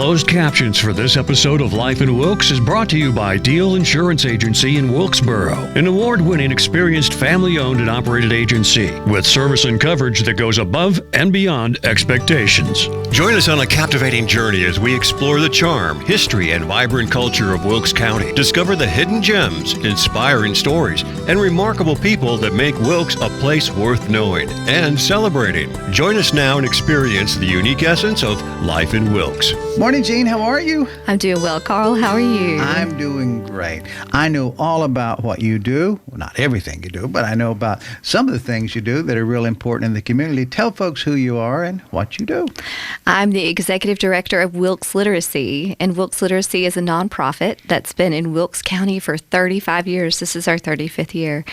Closed captions for this episode of Life in Wilkes is brought to you by Deal Insurance Agency in Wilkesboro, an award-winning, experienced, family-owned and operated agency with service and coverage that goes above and beyond expectations. Join us on a captivating journey as we explore the charm, history, and vibrant culture of Wilkes County. Discover the hidden gems, inspiring stories, and remarkable people that make Wilkes a place worth knowing and celebrating. Join us now and experience the unique essence of Life in Wilkes. Morning, Jean. How are you? I'm doing well, Carl. How are you? I'm doing great. I know all about what you do. Well, not everything you do, but I know about some of the things you do that are real important in the community. Tell folks who you are and what you do. I'm the executive director of Wilkes Literacy, and Wilkes Literacy is a nonprofit that's been in Wilkes County for 35 years. This is our 35th year.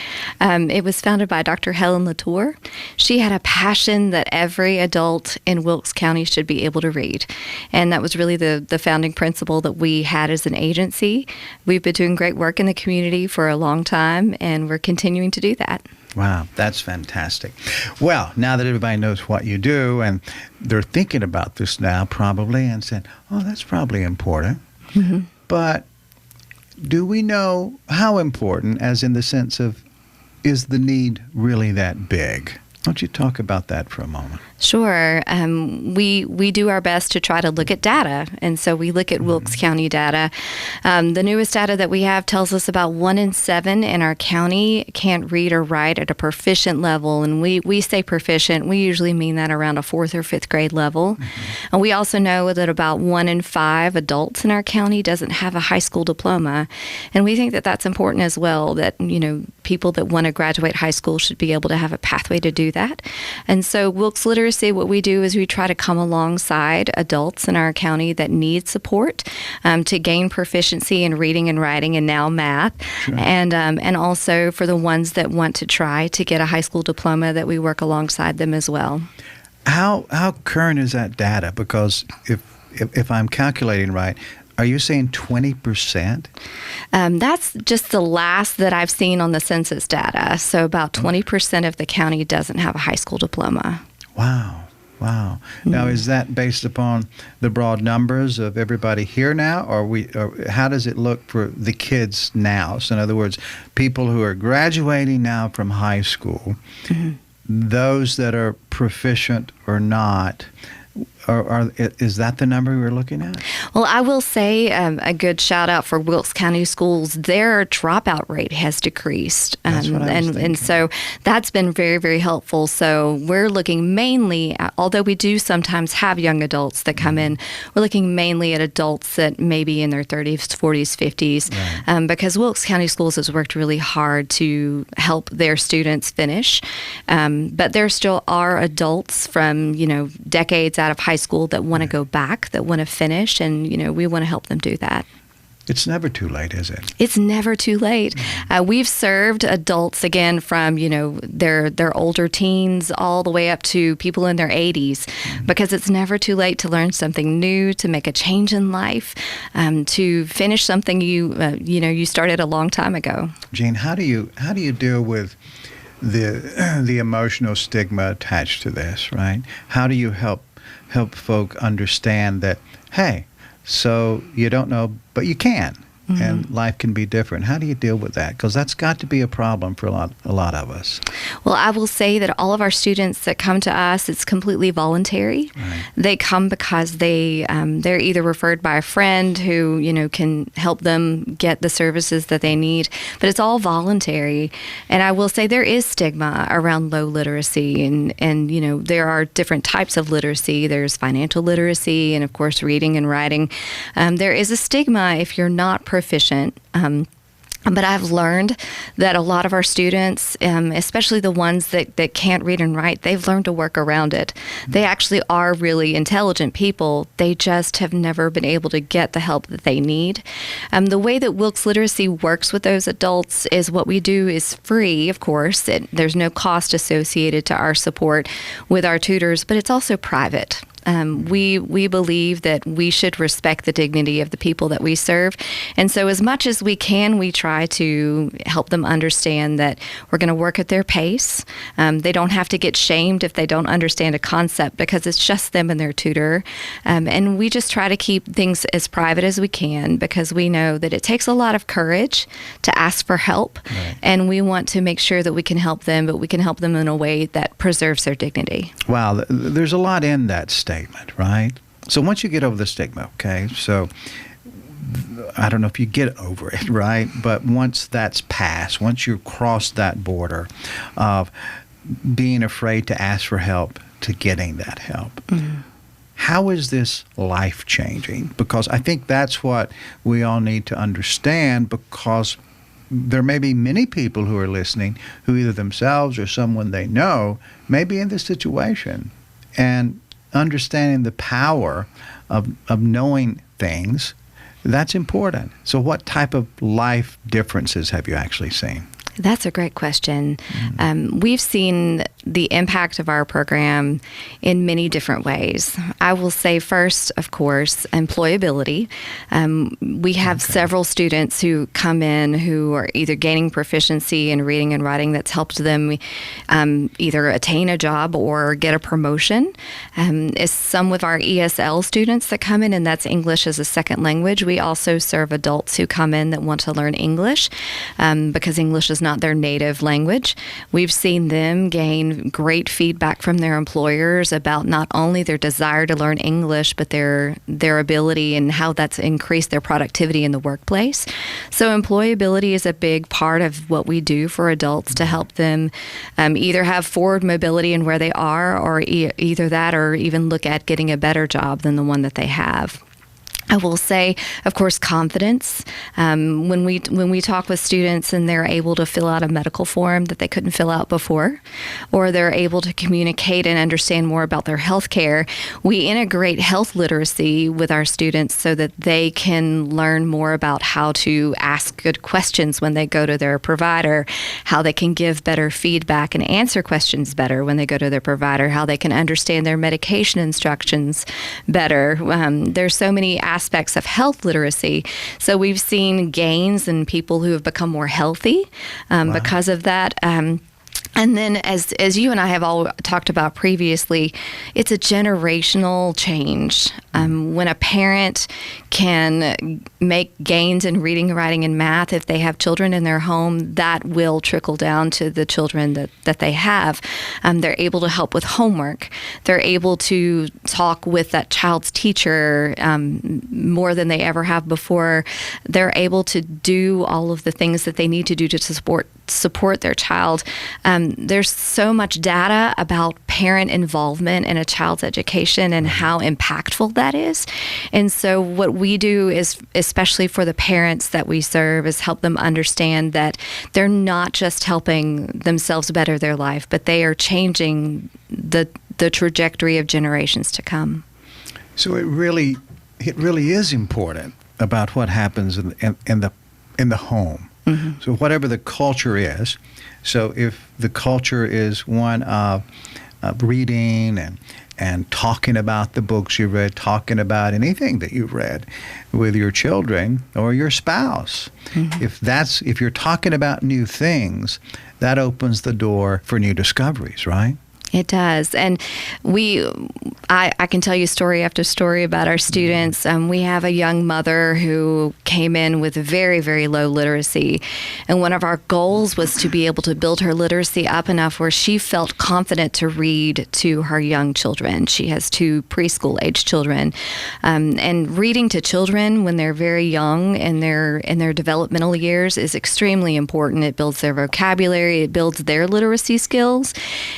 It was founded by Dr. Helen Latour. She had a passion that every adult in Wilkes County should be able to read, and that was really the founding principle that we had as an agency. We've been doing great work in the community for a long time, and we're continuing to do that. Wow, that's fantastic. Well, now that everybody knows what you do, and they're thinking about this now probably and saying, oh, that's probably important. Mm-hmm. But do we know how important, as in the sense of, is the need really that big? Why don't you talk about that for a moment? Sure. We do our best to try to look at data, and so we look at Wilkes County data. The newest data that we have tells us about 1 in 7 in our county can't read or write at a proficient level, and we say proficient. We usually mean that around a 4th or 5th grade level. Mm-hmm. And we also know that about 1 in 5 adults in our county doesn't have a high school diploma, and we think that that's important as well, that, you know, people that want to graduate high school should be able to have a pathway to do that. And so Wilkes Literacy, what we do is we try to come alongside adults in our county that need support to gain proficiency in reading and writing and now math. Sure. And also for the ones that want to try to get a high school diploma, that we work alongside them as well. How current is that data? Because if I'm calculating right, are you saying 20%? That's just the last that I've seen on the census data. So about 20% of the county doesn't have a high school diploma. Wow. Mm-hmm. Now, is that based upon the broad numbers of everybody here now, or how does it look for the kids now? So in other words, people who are graduating now from high school, mm-hmm. those that are proficient or not, is that the number we're looking at? Well, I will say a good shout out for Wilkes County schools. Their dropout rate has decreased. That's what I was thinking. And so that's been very, very helpful. So we're looking mainly, although we do sometimes have young adults that come in, we're looking mainly at adults that may be in their 30s, 40s, 50s, right. Because Wilkes County Schools has worked really hard to help their students finish. But there still are adults from, decades out of high school that want to go back, that want to finish, and we want to help them do that. It's never too late, is it? It's never too late. We've served adults, again, from their older teens all the way up to people in their 80s, because it's never too late to learn something new, to make a change in life, to finish something you started a long time ago. Jean, how do you deal with the emotional stigma attached to this, right? How do you help folk understand that, hey, so you don't know, but you can, mm-hmm. and life can be different? How do you deal with that? Because that's got to be a problem for a lot of us. Well, I will say that all of our students that come to us, it's completely voluntary. Right. They come because they're either referred by a friend who can help them get the services that they need, but it's all voluntary. And I will say there is stigma around low literacy, and there are different types of literacy. There's financial literacy, and of course reading and writing. There is a stigma if you're not proficient. But I've learned that a lot of our students, especially the ones that can't read and write, they've learned to work around it. They actually are really intelligent people. They just have never been able to get the help that they need. The way that Wilkes Literacy works with those adults is what we do is free, of course. There's no cost associated to our support with our tutors, but it's also private. We believe that we should respect the dignity of the people that we serve. And so as much as we can, we try to help them understand that we're going to work at their pace. They don't have to get shamed if they don't understand a concept, because it's just them and their tutor. And we just try to keep things as private as we can, because we know that it takes a lot of courage to ask for help. Right. And we want to make sure that we can help them, but we can help them in a way that preserves their dignity. Wow, there's a lot in that statement, right? So once you get over the stigma, okay, so I don't know if you get over it, right? But once that's passed, once you cross that border of being afraid to ask for help to getting that help, how is this life-changing? Because I think that's what we all need to understand, because there may be many people who are listening who either themselves or someone they know may be in this situation. And understanding the power of knowing things, that's important. So what type of life differences have you actually seen? That's a great question. We've seen the impact of our program in many different ways. I will say first, of course, employability. We have several students who come in who are either gaining proficiency in reading and writing that's helped them either attain a job or get a promotion. Some of our ESL students that come in, and that's English as a second language. We also serve adults who come in that want to learn English because English is not their native language. We've seen them gain great feedback from their employers about not only their desire to learn English, but their ability and how that's increased their productivity in the workplace. So employability is a big part of what we do for adults to help them either have forward mobility in where they are, or either that, or even look at getting a better job than the one that they have. I will say, of course, confidence. When we talk with students and they're able to fill out a medical form that they couldn't fill out before, or they're able to communicate and understand more about their health care, we integrate health literacy with our students so that they can learn more about how to ask good questions when they go to their provider, how they can give better feedback and answer questions better when they go to their provider, how they can understand their medication instructions better. There's so many aspects of health literacy. So we've seen gains in people who have become more healthy because of that. And then as you and I have all talked about previously, it's a generational change. When a parent can make gains in reading, writing, and math, if they have children in their home, that will trickle down to the children that they have. They're able to help with homework. They're able to talk with that child's teacher more than they ever have before. They're able to do all of the things that they need to do to support their child. There's so much data about parent involvement in a child's education and how impactful that is. And so what we do is, especially for the parents that we serve, is help them understand that they're not just helping themselves better their life, but they are changing the trajectory of generations to come. So it really is important about what happens in the home. Mm-hmm. So whatever the culture is, so if the culture is one of reading and talking about the books you've read, talking about anything that you've read with your children or your spouse, if you're talking about new things, that opens the door for new discoveries, right? It does. And I can tell you story after story about our students. We have a young mother who came in with very, very low literacy. And one of our goals was to be able to build her literacy up enough where she felt confident to read to her young children. She has 2 preschool-age children. And reading to children when they're very young in their developmental years is extremely important. It builds their vocabulary. It builds their literacy skills.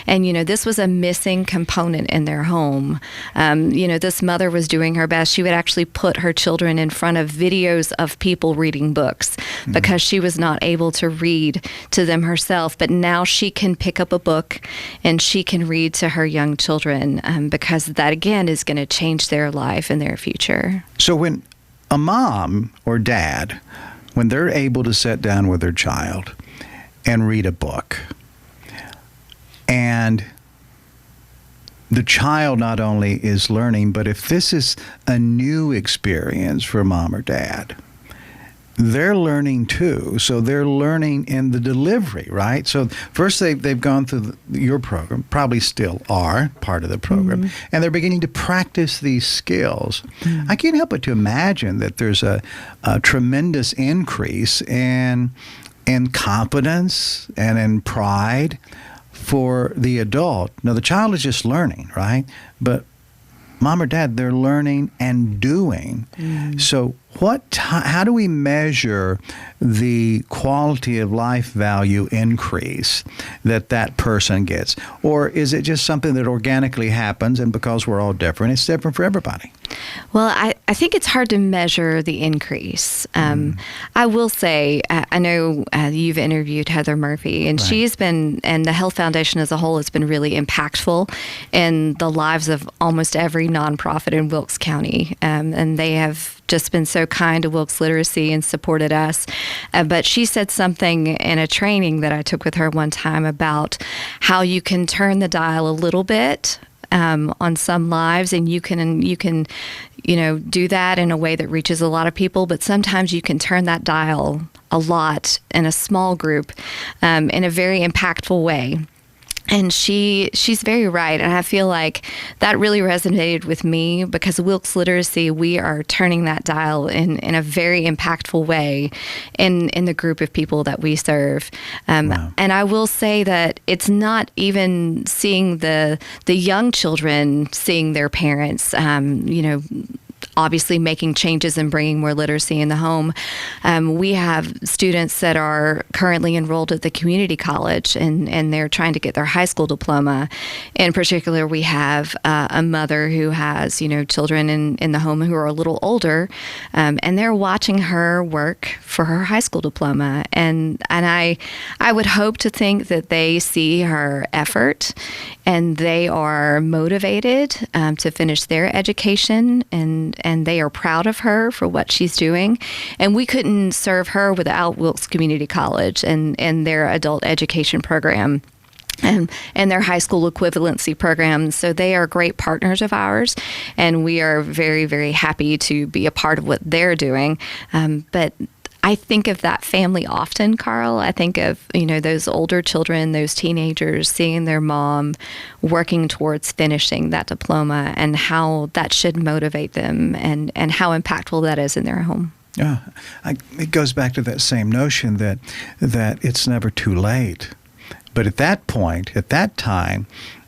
And, this was a missing component in their home. This mother was doing her best. She would actually put her children in front of videos of people reading books because she was not able to read to them herself. But now she can pick up a book and she can read to her young children because that, again, is going to change their life and their future. So when a mom or dad, when they're able to sit down with their child and read a book, and the child not only is learning, but if this is a new experience for mom or dad, they're learning too. So they're learning in the delivery, right? So first they've gone through your program, probably still are part of the program, and they're beginning to practice these skills. I can't help but to imagine that there's a tremendous increase in confidence and in pride for the adult. Now, the child is just learning, right? But mom or dad, they're learning and doing. So how do we measure the quality of life value increase that person gets? Or is it just something that organically happens, and because we're all different, it's different for everybody? Well, I think it's hard to measure the increase. I will say, I know you've interviewed Heather Murphy, and she's been, and the Health Foundation as a whole has been really impactful in the lives of almost every nonprofit in Wilkes County. And they have just been so kind to Wilkes Literacy and supported us. But she said something in a training that I took with her one time about how you can turn the dial a little bit on some lives, and you can do that in a way that reaches a lot of people, but sometimes you can turn that dial a lot in a small group in a very impactful way. And she's very right, and I feel like that really resonated with me, because Wilkes Literacy, we are turning that dial in a very impactful way in the group of people that we serve. Wow. And I will say that it's not even seeing the young children seeing their parents, obviously making changes and bringing more literacy in the home. We have students that are currently enrolled at the community college, and they're trying to get their high school diploma. In particular, we have a mother who has, children in the home who are a little older, and they're watching her work for her high school diploma. And I would hope to think that they see her effort, and they are motivated to finish their education, and they are proud of her for what she's doing. And we couldn't serve her without Wilkes Community College and their adult education program and their high school equivalency programs. So they are great partners of ours, and we are very, very happy to be a part of what they're doing. But I think of that family often, Carl. I think of, those older children, those teenagers, seeing their mom working towards finishing that diploma, and how that should motivate them, and how impactful that is in their home. Yeah, it goes back to that same notion that it's never too late. But at that point, at that time,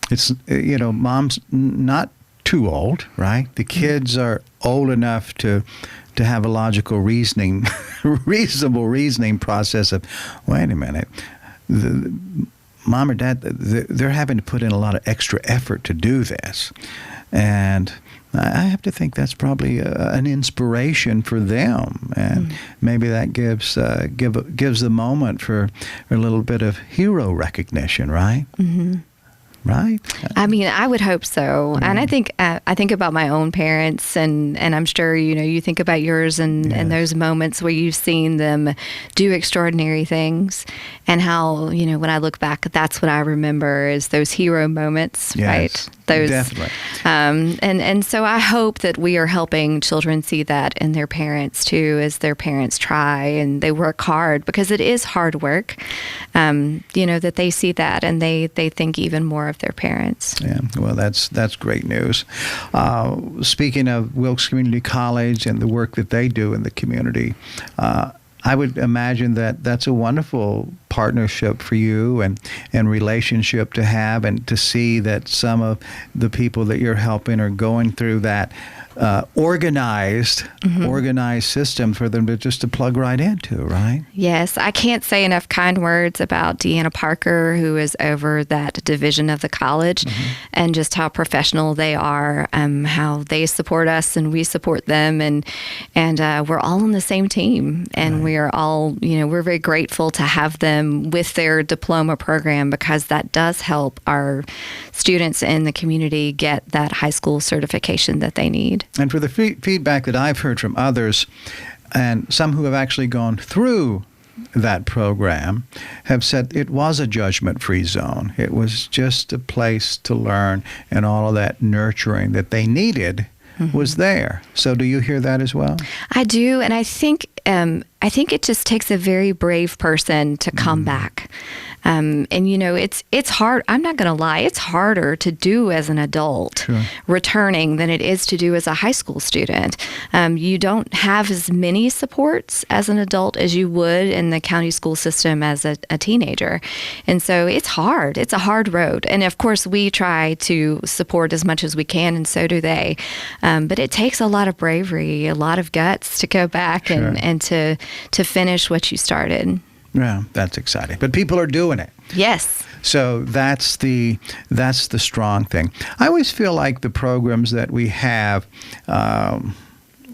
it's, mom's not too old, right? The kids are old enough to have a logical reasonable reasoning process of, wait a minute, the mom or dad, they're having to put in a lot of extra effort to do this. And I have to think that's probably an inspiration for them, and maybe that gives the moment for a little bit of hero recognition, right? Mm-hmm. Right? I mean, I would hope so. And I think about my own parents, and I'm sure, you think about yours, and those moments where you've seen them do extraordinary things, and how, when I look back, that's what I remember is those hero moments, right? Those, definitely. And so I hope that we are helping children see that in their parents too, as their parents try and they work hard, because it is hard work, that they see that, and they think even more of their parents. Yeah, well, that's great news. Speaking of Wilkes Community College and the work that they do in the community, I would imagine that that's a wonderful partnership for you and relationship to have, and to see that some of the people that you're helping are going through that organized system for them to plug right into, right? Yes, I can't say enough kind words about Deanna Parker, who is over that division of the college, and just how professional they are, how they support us and we support them, and we're all on the same team, and we are all, we're very grateful to have them with their diploma program, because that does help our students in the community get that high school certification that they need. And for the feedback that I've heard from others, and some who have actually gone through that program have said it was a judgment-free zone. It was just a place to learn, and all of that nurturing that they needed was there. So do you hear that as well? I do, and I think it just takes a very brave person to come back. And it's hard. I'm not going to lie. It's harder to do as an adult returning than it is to do as a high school student. You don't have as many supports as an adult as you would in the county school system as a teenager. And so it's hard. It's a hard road. And of course, we try to support as much as we can, and so do they. But it takes a lot of bravery, a lot of guts to go back and to finish what you started. Yeah, that's exciting. But people are doing it. Yes. So that's the strong thing. I always feel like the programs that we have in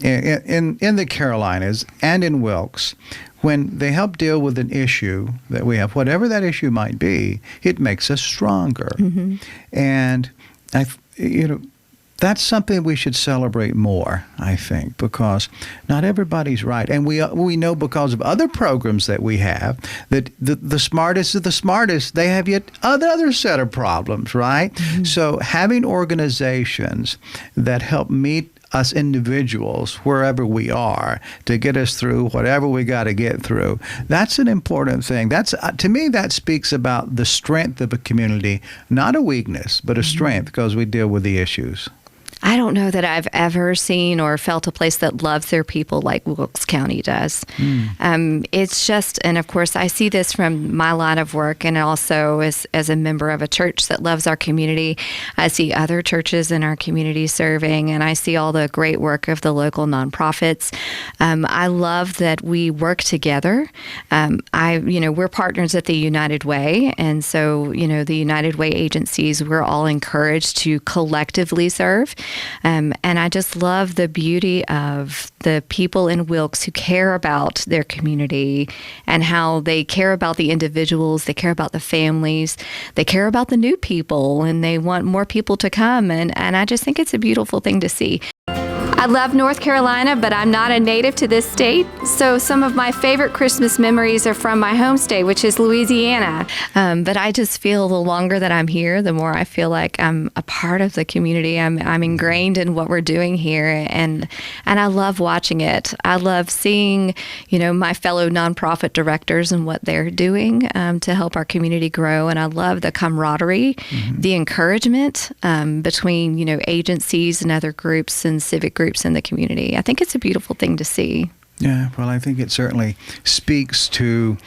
the Carolinas and in Wilkes, when they help deal with an issue that we have, whatever that issue might be, it makes us stronger. And that's something we should celebrate more, I think, because not everybody's right. And we know because of other programs that we have that the smartest of the smartest, they have yet another set of problems, right? So having organizations that help meet us individuals wherever we are to get us through whatever we got to get through, that's an important thing. That's to me, that speaks about the strength of a community, not a weakness, but a strength, because we deal with the issues. I don't know that I've ever seen or felt a place that loves their people like Wilkes County does. It's just, and of course, I see this from my line of work, and also as a member of a church that loves our community. I see other churches in our community serving, and I see all the great work of the local nonprofits. I love that we work together. We're partners at the United Way, and so, the United Way agencies, we're all encouraged to collectively serve. And I just love the beauty of the people in Wilkes who care about their community and how they care about the individuals, they care about the families, they care about the new people, and they want more people to come. And I just think it's a beautiful thing to see. I love North Carolina, but I'm not a native to this state, so some of my favorite Christmas memories are from my home state, which is Louisiana. But I just feel the longer that I'm here, the more I feel like I'm a part of the community. I'm ingrained in what we're doing here, and I love watching it. I love seeing, my fellow nonprofit directors and what they're doing to help our community grow, and I love the camaraderie, the encouragement between, agencies and other groups and civic groups in the community. I think it's a beautiful thing to see. Yeah, well, I think it certainly speaks to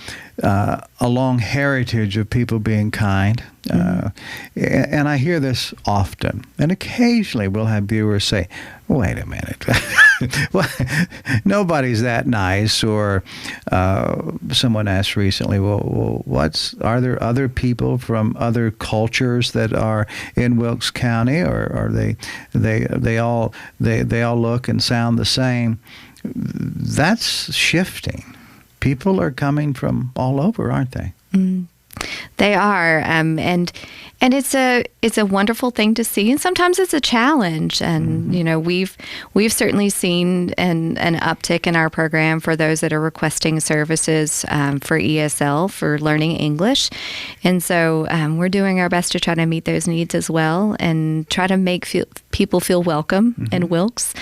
a long heritage of people being kind. And I hear this often. And occasionally we'll have viewers say, wait a minute. Well, nobody's that nice. Or someone asked recently, well, are there other people from other cultures that are in Wilkes County, or are they all look and sound the same? That's shifting. People are coming from all over, aren't they? They are, and it's a wonderful thing to see, and sometimes it's a challenge. And we've certainly seen an uptick in our program for those that are requesting services for ESL for learning English, and so we're doing our best to try to meet those needs as well, and try to make people feel welcome in Wilkes.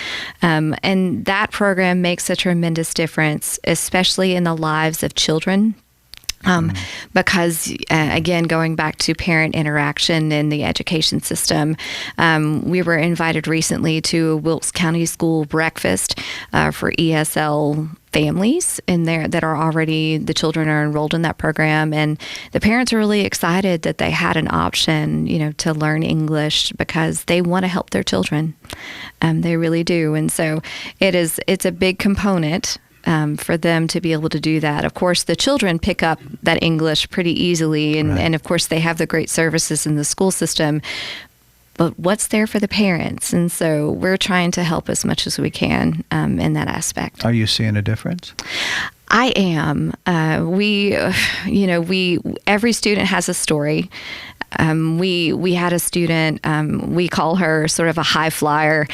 And that program makes a tremendous difference, especially in the lives of children. Because, again, going back to parent interaction in the education system, we were invited recently to a Wilkes County School breakfast for ESL families in there that are already, the children are enrolled in that program, and the parents are really excited that they had an option, to learn English because they want to help their children. They really do. And so it's a big component for them to be able to do that. Of course, the children pick up that English pretty easily, and of course, they have the great services in the school system. But what's there for the parents? And so we're trying to help as much as we can in that aspect. Are you seeing a difference? I am. Every student has a story. we had a student. We call her sort of a high flyer.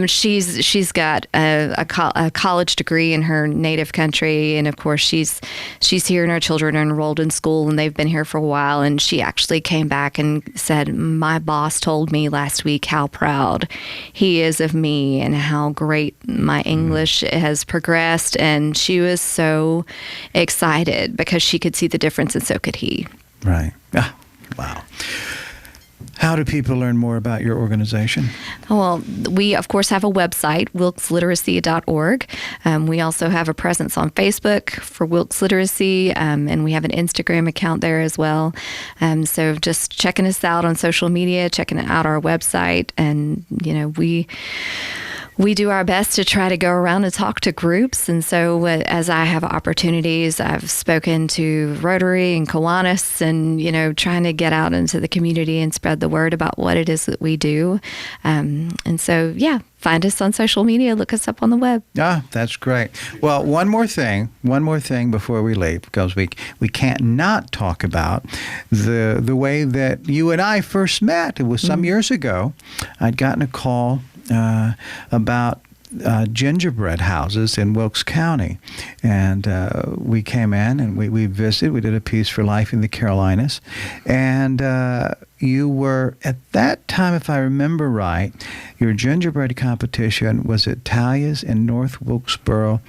She's got a college degree in her native country, and of course she's here, and our children are enrolled in school, and they've been here for a while. And she actually came back and said, "My boss told me last week how proud he is of me and how great my English has progressed." And she was so excited because she could see the difference, and so could he. Right. Ah, wow. How do people learn more about your organization? Well, we, of course, have a website, wilkesliteracy.org. We also have a presence on Facebook for Wilkes Literacy, and we have an Instagram account there as well. So just checking us out on social media, checking out our website, and, we do our best to try to go around and talk to groups. And so as I have opportunities, I've spoken to Rotary and Kiwanis and, trying to get out into the community and spread the word about what it is that we do. And so, find us on social media, look us up on the web. Ah, that's great. Well, one more thing before we leave, because we can't not talk about the way that you and I first met. It was some years ago. I'd gotten a call about gingerbread houses in Wilkes County. And we came in and we visited. We did a piece for Life in the Carolinas. And you were, at that time, if I remember right, your gingerbread competition was at Talia's in North Wilkesboro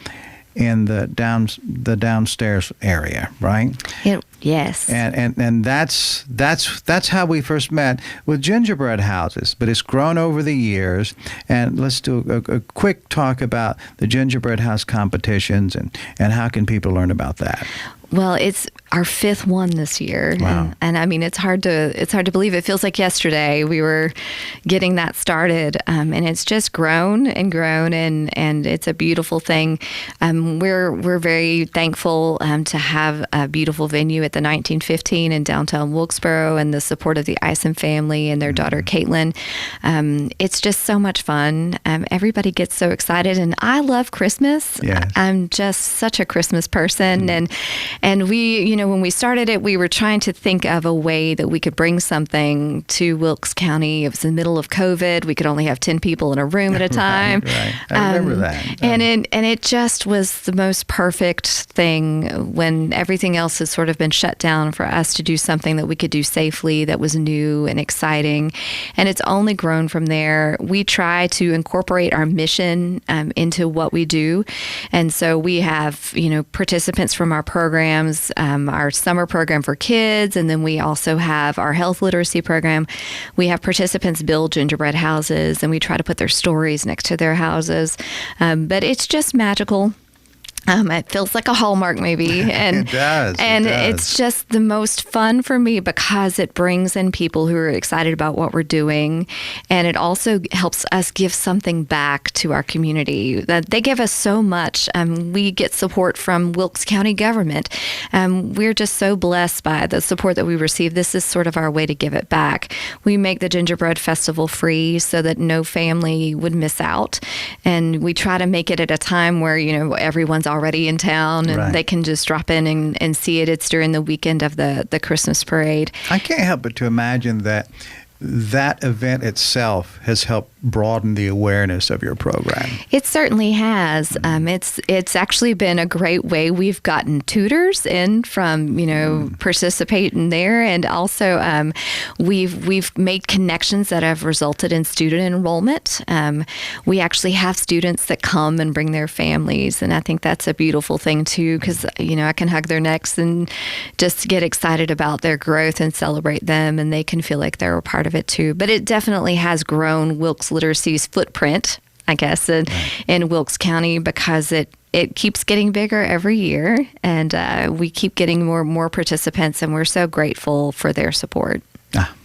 in the downstairs area, right? Yes. And that's how we first met, with gingerbread houses. But it's grown over the years. And let's do a quick talk about the gingerbread house competitions and how can people learn about that. Well, it's our fifth one this year. Wow. And I mean, it's hard to believe. It feels like yesterday we were getting that started. And it's just grown and grown, and it's a beautiful thing. We're very thankful to have a beautiful venue at the 1915 in downtown Wilkesboro, and the support of the Ison family and their daughter Caitlin. It's just so much fun. Everybody gets so excited, and I love Christmas. Yes. I'm just such a Christmas person, and we, when we started it, we were trying to think of a way that we could bring something to Wilkes County. It was in the middle of COVID. We could only have 10 people in a room at a time. Right. I remember that. And it just was the most perfect thing when everything else has sort of been shut down, for us to do something that we could do safely, that was new and exciting. And it's only grown from there. We try to incorporate our mission into what we do. And so we have, participants from our programs, our summer program for kids, and then we also have our health literacy program. We have participants build gingerbread houses, and we try to put their stories next to their houses. But it's just magical. It feels like a Hallmark movie, and it does. It's just the most fun for me because it brings in people who are excited about what we're doing, and it also helps us give something back to our community. They give us so much. We get support from Wilkes County government. We're just so blessed by the support that we receive. This is sort of our way to give it back. We make the Gingerbread Festival free so that no family would miss out, and we try to make it at a time where everyone's already in town, and right. They can just drop in and see it. It's during the weekend of the Christmas parade. I can't help but to imagine that event itself has helped broaden the awareness of your program. It certainly has. It's actually been a great way. We've gotten tutors in from participating there, and also we've made connections that have resulted in student enrollment. We actually have students that come and bring their families, and I think that's a beautiful thing too, because I can hug their necks and just get excited about their growth and celebrate them, and they can feel like they're a part of it too. But it definitely has grown Wilkes Literacy's footprint, I guess, in Wilkes County, because it keeps getting bigger every year, and we keep getting more participants, and we're so grateful for their support.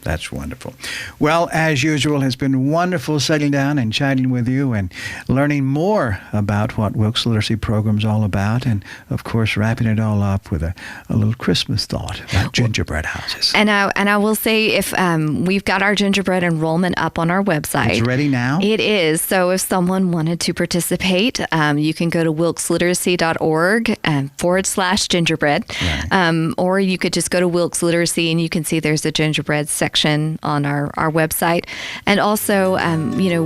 That's wonderful. Well, as usual, it's been wonderful sitting down and chatting with you and learning more about what Wilkes Literacy Program's all about, and of course, wrapping it all up with a little Christmas thought about gingerbread houses. And I will say, if we've got our gingerbread enrollment up on our website. It's ready now? It is. So if someone wanted to participate, you can go to wilkesliteracy.org/gingerbread. Right. Or you could just go to Wilkes Literacy and you can see there's a gingerbread section on our website. And also,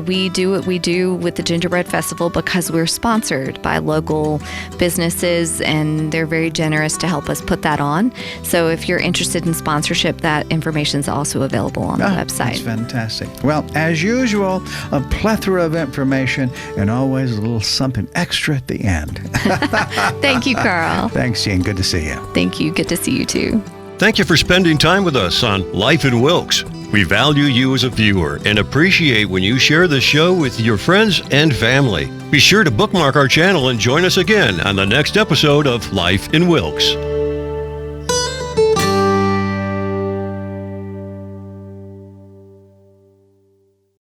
we do what we do with the Gingerbread Festival because we're sponsored by local businesses, and they're very generous to help us put that on. So if you're interested in sponsorship, that information is also available on the website. That's fantastic. Well, as usual, a plethora of information and always a little something extra at the end. Thank you, Carl. Thanks, Jean. Good to see you. Thank you. Good to see you too. Thank you for spending time with us on Life in Wilkes. We value you as a viewer and appreciate when you share the show with your friends and family. Be sure to bookmark our channel and join us again on the next episode of Life in Wilkes.